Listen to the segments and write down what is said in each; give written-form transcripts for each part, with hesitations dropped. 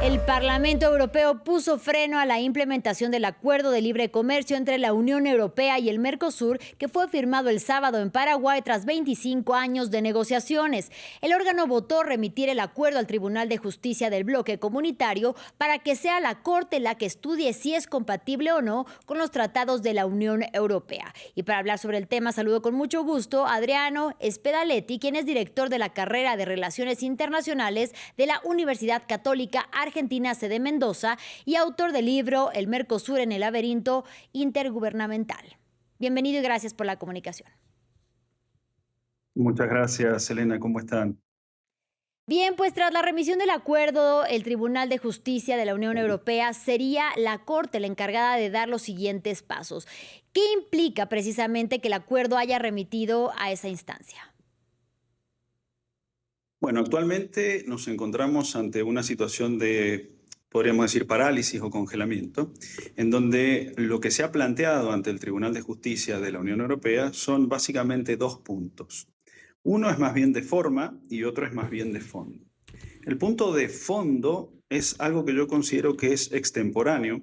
El Parlamento Europeo puso freno a la implementación del Acuerdo de Libre Comercio entre la Unión Europea y el Mercosur, que fue firmado el sábado en Paraguay tras 25 años de negociaciones. El órgano votó remitir el acuerdo al Tribunal de Justicia del bloque comunitario para que sea la Corte la que estudie si es compatible o no con los tratados de la Unión Europea. Y para hablar sobre el tema, saludo con mucho gusto a Adriano Spedaletti, quien es director de la carrera de Relaciones Internacionales de la Universidad Católica Argentina sede Mendoza y autor del libro El Mercosur en el laberinto intergubernamental. Bienvenido y gracias por la comunicación. Muchas gracias, Elena. ¿Cómo están? Bien, pues tras la remisión del acuerdo, el Tribunal de Justicia de la Unión Europea sería la Corte la encargada de dar los siguientes pasos. ¿Qué implica precisamente que el acuerdo haya remitido a esa instancia? Bueno, actualmente nos encontramos ante una situación de, podríamos decir, parálisis o congelamiento, en donde lo que se ha planteado ante el Tribunal de Justicia de la Unión Europea son básicamente dos puntos. Uno es más bien de forma y otro es más bien de fondo. El punto de fondo es algo que yo considero que es extemporáneo,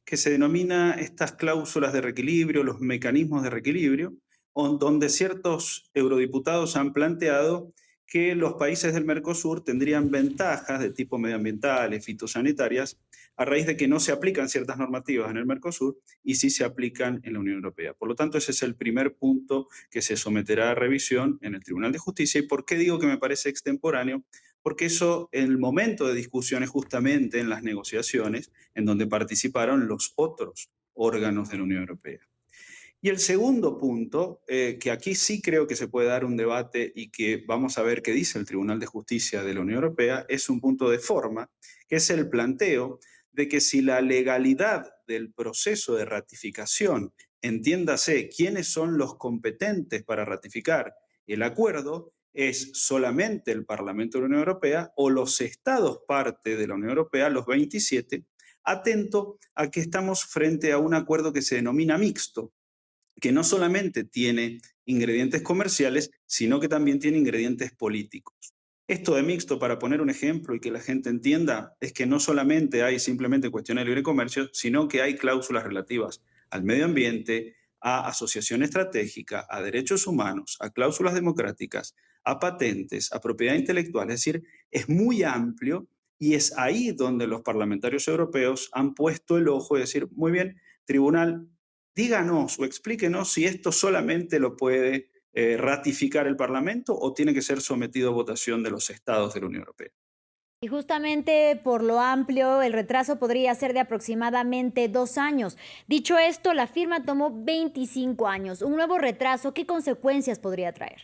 que se denomina estas cláusulas de reequilibrio, los mecanismos de reequilibrio, donde ciertos eurodiputados han planteado que los países del Mercosur tendrían ventajas de tipo medioambientales, fitosanitarias, a raíz de que no se aplican ciertas normativas en el Mercosur y sí se aplican en la Unión Europea. Por lo tanto, ese es el primer punto que se someterá a revisión en el Tribunal de Justicia. ¿Y por qué digo que me parece extemporáneo? Porque eso, en el momento de discusión, es justamente en las negociaciones en donde participaron los otros órganos de la Unión Europea. Y el segundo punto, que aquí sí creo que se puede dar un debate y que vamos a ver qué dice el Tribunal de Justicia de la Unión Europea, es un punto de forma, que es el planteo de que si la legalidad del proceso de ratificación, entiéndase quiénes son los competentes para ratificar el acuerdo, es solamente el Parlamento de la Unión Europea o los estados parte de la Unión Europea, los 27, atento a que estamos frente a un acuerdo que se denomina mixto, que no solamente tiene ingredientes comerciales, sino que también tiene ingredientes políticos. Esto de mixto, para poner un ejemplo y que la gente entienda, es que no solamente hay simplemente cuestiones de libre comercio, sino que hay cláusulas relativas al medio ambiente, a asociación estratégica, a derechos humanos, a cláusulas democráticas, a patentes, a propiedad intelectual. Es decir, es muy amplio y es ahí donde los parlamentarios europeos han puesto el ojo y decir, muy bien, tribunal, díganos o explíquenos si esto solamente lo puede ratificar el Parlamento o tiene que ser sometido a votación de los estados de la Unión Europea. Y justamente por lo amplio, el retraso podría ser de aproximadamente 2 años. Dicho esto, la firma tomó 25 años. Un nuevo retraso, ¿qué consecuencias podría traer?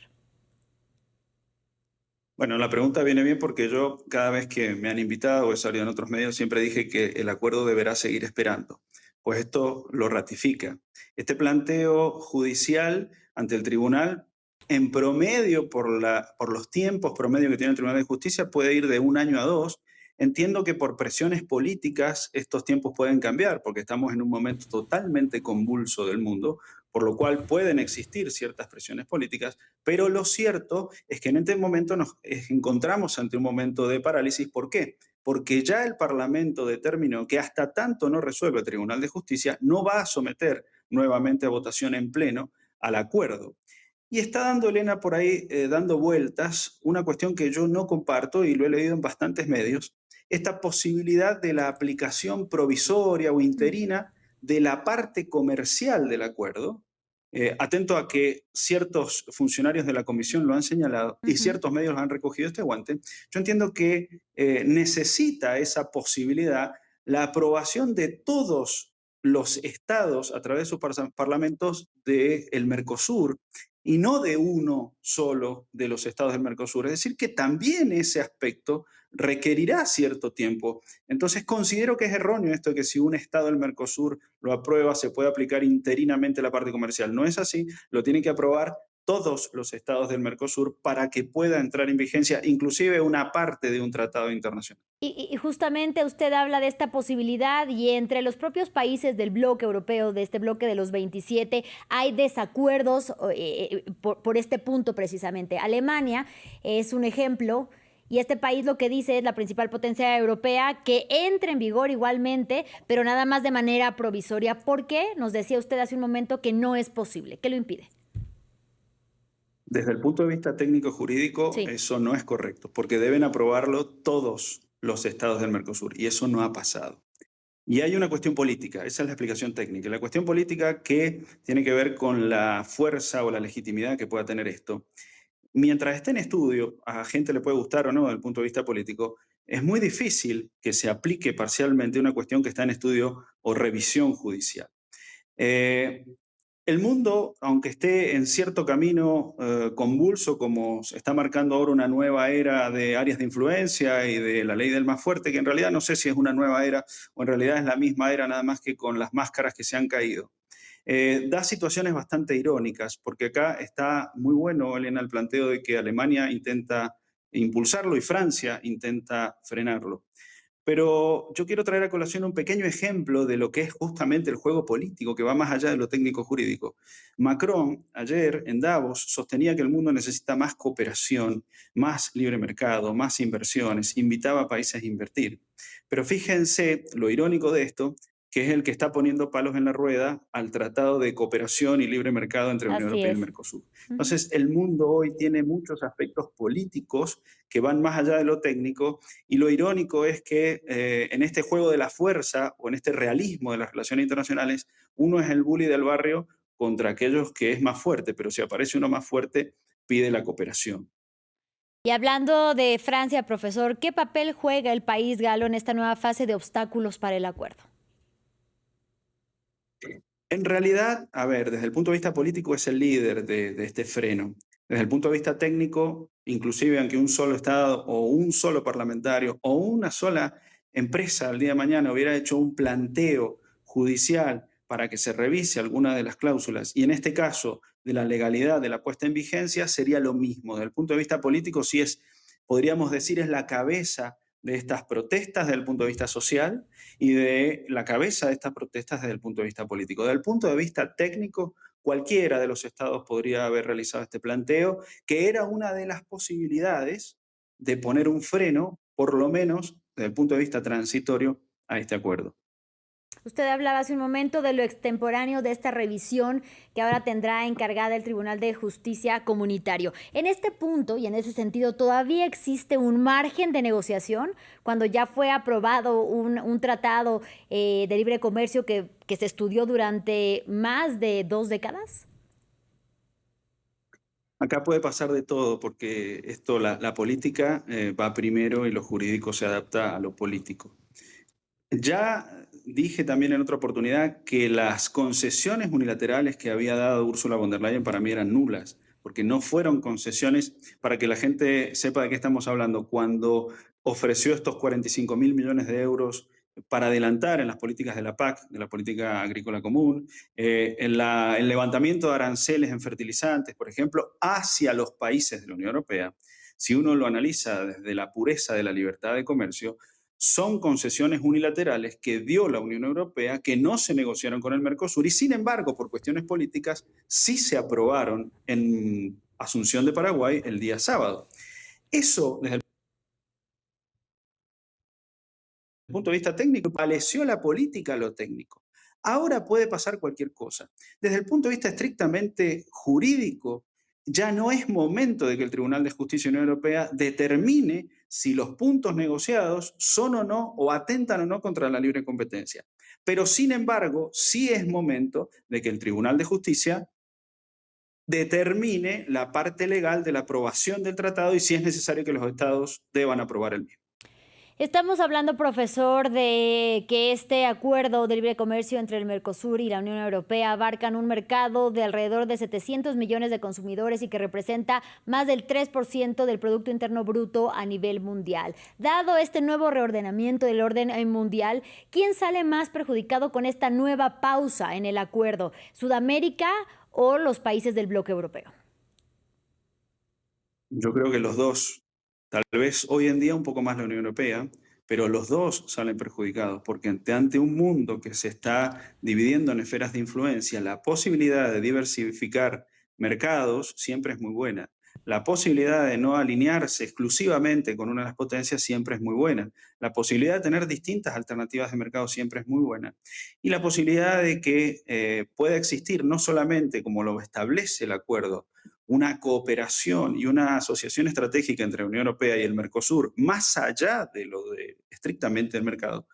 Bueno, la pregunta viene bien porque yo cada vez que me han invitado o he salido en otros medios siempre dije que el acuerdo deberá seguir esperando, pues esto lo ratifica. Este planteo judicial ante el tribunal, en promedio, por los tiempos promedio que tiene el Tribunal de Justicia, puede ir de 1 año a 2. Entiendo que por presiones políticas estos tiempos pueden cambiar porque estamos en un momento totalmente convulso del mundo, por lo cual pueden existir ciertas presiones políticas, pero lo cierto es que en este momento nos encontramos ante un momento de parálisis. ¿Por qué? Porque ya el Parlamento determinó que hasta tanto no resuelve el Tribunal de Justicia, no va a someter nuevamente a votación en pleno al acuerdo. Y está dando, Elena, por ahí, dando vueltas, una cuestión que yo no comparto y lo he leído en bastantes medios, esta posibilidad de la aplicación provisoria o interina de la parte comercial del acuerdo, atento a que ciertos funcionarios de la comisión lo han señalado y Ujú. ciertos medios han recogido este guante. Yo entiendo que necesita esa posibilidad la aprobación de todos los estados a través de sus parlamentos del Mercosur y no de uno solo de los estados del Mercosur. Es decir, que también ese aspecto requerirá cierto tiempo. Entonces considero que es erróneo esto de que si un estado del Mercosur lo aprueba, se puede aplicar interinamente la parte comercial. No es así, lo tienen que aprobar todos los estados del Mercosur para que pueda entrar en vigencia inclusive una parte de un tratado internacional. Y justamente usted habla de esta posibilidad y entre los propios países del bloque europeo, de este bloque de los 27, hay desacuerdos por este punto precisamente. Alemania es un ejemplo Y este país lo que dice es la principal potencia europea que entre en vigor igualmente, pero nada más de manera provisoria. ¿Por qué? Nos decía usted hace un momento que no es posible. ¿Qué lo impide? Desde el punto de vista técnico-jurídico, Sí. eso no es correcto, porque deben aprobarlo todos los estados del Mercosur, y eso no ha pasado. Y hay una cuestión política, esa es la explicación técnica. La cuestión política que tiene que ver con la fuerza o la legitimidad que pueda tener esto. Mientras esté en estudio, a gente le puede gustar o no desde el punto de vista político, es muy difícil que se aplique parcialmente una cuestión que está en estudio o revisión judicial. Eh, el mundo, aunque esté en cierto camino convulso, como se está marcando ahora una nueva era de áreas de influencia y de la ley del más fuerte, que en realidad no sé si es una nueva era o en realidad es la misma era, nada más que con las máscaras que se han caído. Da situaciones bastante irónicas, porque acá está muy bueno, Elena, el planteo de que Alemania intenta impulsarlo y Francia intenta frenarlo. Pero yo quiero traer a colación un pequeño ejemplo de lo que es justamente el juego político, que va más allá de lo técnico-jurídico. Macron, ayer en Davos, sostenía que el mundo necesita más cooperación, más libre mercado, más inversiones, invitaba a países a invertir. Pero fíjense lo irónico de esto, que es el que está poniendo palos en la rueda al Tratado de Cooperación y Libre Mercado entre la Unión Así Europea y el es. Mercosur. Ujú. Entonces, el mundo hoy tiene muchos aspectos políticos que van más allá de lo técnico, y lo irónico es que en este juego de la fuerza o en este realismo de las relaciones internacionales, uno es el bully del barrio contra aquellos que es más fuerte, pero si aparece uno más fuerte, pide la cooperación. Y hablando de Francia, profesor, ¿qué papel juega el país galo en esta nueva fase de obstáculos para el acuerdo? En realidad, a ver, desde el punto de vista político es el líder de este freno. Desde el punto de vista técnico, inclusive aunque un solo Estado o un solo parlamentario o una sola empresa al día de mañana hubiera hecho un planteo judicial para que se revise alguna de las cláusulas, y en este caso de la legalidad de la puesta en vigencia, sería lo mismo. Desde el punto de vista político, sí es, podríamos decir, es la cabeza de estas protestas desde el punto de vista social y de la cabeza de estas protestas desde el punto de vista político. Desde el punto de vista técnico, cualquiera de los estados podría haber realizado este planteo, que era una de las posibilidades de poner un freno, por lo menos desde el punto de vista transitorio, a este acuerdo. Usted hablaba hace un momento de lo extemporáneo de esta revisión que ahora tendrá encargada el Tribunal de Justicia Comunitario. En este punto y en ese sentido, ¿todavía existe un margen de negociación cuando ya fue aprobado un tratado de libre comercio que se estudió durante más de 2 décadas? Acá puede pasar de todo, porque esto, la política va primero y lo jurídico se adapta a lo político. Ya dije también en otra oportunidad que las concesiones unilaterales que había dado Ursula von der Leyen para mí eran nulas, porque no fueron concesiones. Para que la gente sepa de qué estamos hablando, cuando ofreció estos 45.000 millones de euros para adelantar en las políticas de la PAC, de la Política Agrícola Común, el levantamiento de aranceles en fertilizantes, por ejemplo, hacia los países de la Unión Europea, si uno lo analiza desde la pureza de la libertad de comercio, son concesiones unilaterales que dio la Unión Europea, que no se negociaron con el Mercosur y sin embargo, por cuestiones políticas, sí se aprobaron en Asunción de Paraguay el día sábado. Eso, desde el punto de vista técnico, prevaleció la política a lo técnico. Ahora puede pasar cualquier cosa. Desde el punto de vista estrictamente jurídico, ya no es momento de que el Tribunal de Justicia de la Unión Europea determine si los puntos negociados son o no, o atentan o no contra la libre competencia. Pero sin embargo, sí es momento de que el Tribunal de Justicia determine la parte legal de la aprobación del tratado y si es necesario que los estados deban aprobar el mismo. Estamos hablando, profesor, de que este acuerdo de libre comercio entre el Mercosur y la Unión Europea abarcan un mercado de alrededor de 700 millones de consumidores y que representa más del 3% del Producto Interno Bruto a nivel mundial. Dado este nuevo reordenamiento del orden mundial, ¿quién sale más perjudicado con esta nueva pausa en el acuerdo? ¿Sudamérica o los países del bloque europeo? Yo creo que los dos, tal vez hoy en día un poco más la Unión Europea, pero los dos salen perjudicados, porque ante un mundo que se está dividiendo en esferas de influencia, la posibilidad de diversificar mercados siempre es muy buena. La posibilidad de no alinearse exclusivamente con una de las potencias siempre es muy buena. La posibilidad de tener distintas alternativas de mercado siempre es muy buena. Y la posibilidad de que pueda existir no solamente como lo establece el acuerdo, una cooperación y una asociación estratégica entre la Unión Europea y el Mercosur, más allá de lo de estrictamente el mercado,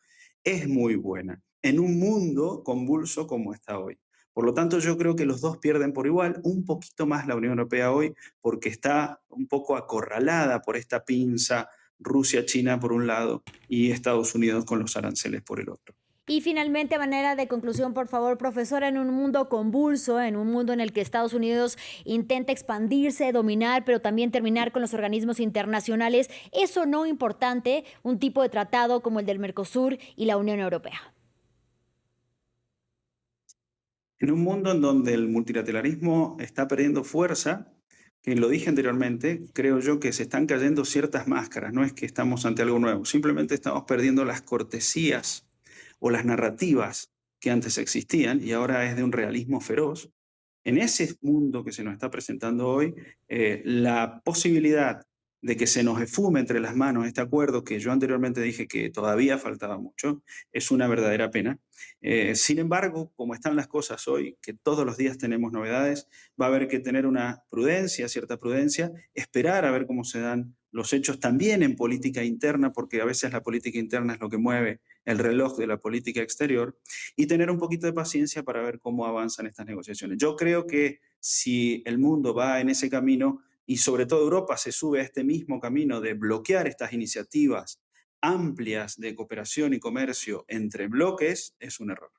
es muy buena en un mundo convulso como está hoy. Por lo tanto, yo creo que los dos pierden por igual, un poquito más la Unión Europea hoy, porque está un poco acorralada por esta pinza Rusia-China por un lado y Estados Unidos con los aranceles por el otro. Y finalmente, a manera de conclusión, por favor, profesora, en un mundo convulso, en un mundo en el que Estados Unidos intenta expandirse, dominar, pero también terminar con los organismos internacionales, ¿es o no importante un tipo de tratado como el del Mercosur y la Unión Europea? En un mundo en donde el multilateralismo está perdiendo fuerza, que lo dije anteriormente, creo yo que se están cayendo ciertas máscaras, no es que estamos ante algo nuevo, simplemente estamos perdiendo las cortesías o las narrativas que antes existían y ahora es de un realismo feroz. En ese mundo que se nos está presentando hoy, la posibilidad de que se nos esfume entre las manos este acuerdo que yo anteriormente dije que todavía faltaba mucho, es una verdadera pena. Sin embargo, como están las cosas hoy, que todos los días tenemos novedades, va a haber que tener una prudencia, cierta prudencia, esperar a ver cómo se dan los hechos también en política interna, porque a veces la política interna es lo que mueve el reloj de la política exterior, y tener un poquito de paciencia para ver cómo avanzan estas negociaciones. Yo creo que si el mundo va en ese camino y sobre todo Europa se sube a este mismo camino de bloquear estas iniciativas amplias de cooperación y comercio entre bloques, es un error.